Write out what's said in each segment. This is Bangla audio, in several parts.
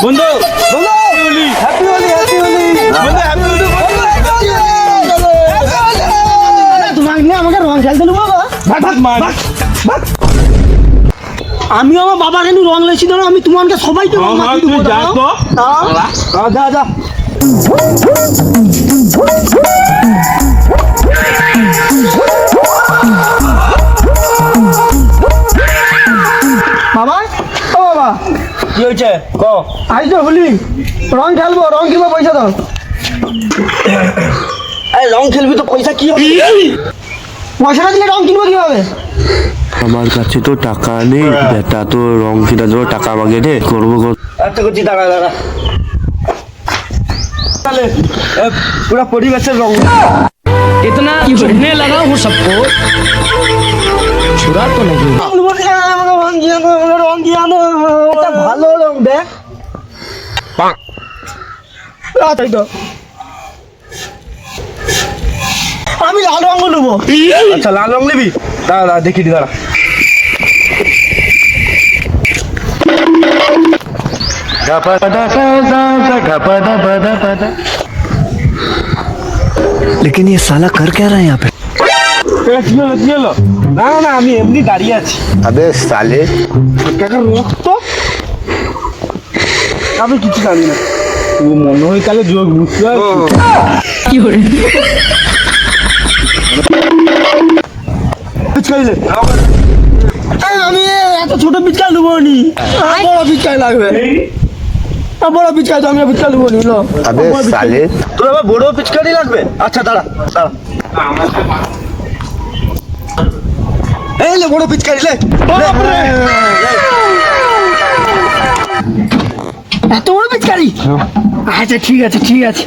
বন্ধু বন্ধু হোলি হ্যাপি হোলি হ্যাপি হোলি বন্ধু হ্যাপি হোলি তোমাকে নিয়ে আমাকে রং খেলতে নেবো আমি আমার বাবার এনে রং লেছি ধরো আমি তোমাকে সবাইকে রং মাখিয়ে দেবো তুই যা তো যা যা বাবা ও বাবা কি হয়েছে ক আজ তো হোলি রং খেলবো পয়সা দাও এই রং খেলবি তো পয়সা কি হবে পয়সাটা দিলে রং কিনবো কিভাবে আমার কাছে তো টাকা নেই বেটা, তো রং কিনা জন্য টাকা আমাকে দে, করবো আচ্ছা করছি দাঁড়া তাহলে পুরা পরিবেশের রং इतना चढ़ने लगा हूँ सबको छुरा तो नहीं রং দিয়ে আনো একটা ভালো রং দেখ তাই তো আমি লাল রঙ নেবো আচ্ছা লাল রং নিবি দাঁড়া দেখি দাঁড়া लेकिन ये साला कर क्या रहा है यहाँ पे কি হলো না না আমি এমনি দাঁড়িয়ে আছি আবে সালে কাকার রক্ত আমি কিছু জানি না ও মনে হয় তাহলে যোগ বুঝতে পারছি আমি এত ছোট পিচকাই নেবো নি বড় পিচকাই লাগবে বড় পিচকাই তো আমি পিচকাই নেবো নি আবে সালে তোর আবার বড় পিচকারি লাগবে আচ্ছা দাঁড়া এই লে বড় পিচকারি লে এত বড় পিচকারি আচ্ছা ঠিক আছে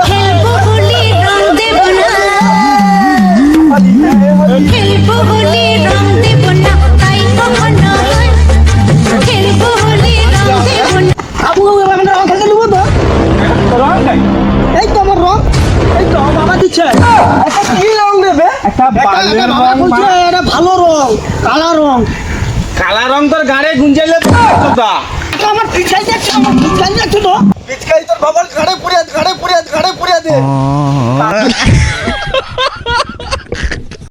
খেলবো হোলি রং দেব না খেলবো হোলি রং দেব না তাই কখনো খেলবো হোলি রং দেব না আবু আমি রং খেলতে নেবো তো রং নাই এই তো আমার রং এই তো বাবা দিচ্ছে একটা কি রং দেবে একটা বালের বাবা রং বলছে এটা ভালো রং কালা রং কালা রং তোর গাড়ে গুঞ্জাইলে তোটা আমার পিছাই যাচ্ছে তো পিচকারি তোর বাবার ঘাড়ে পুড়িয়া দে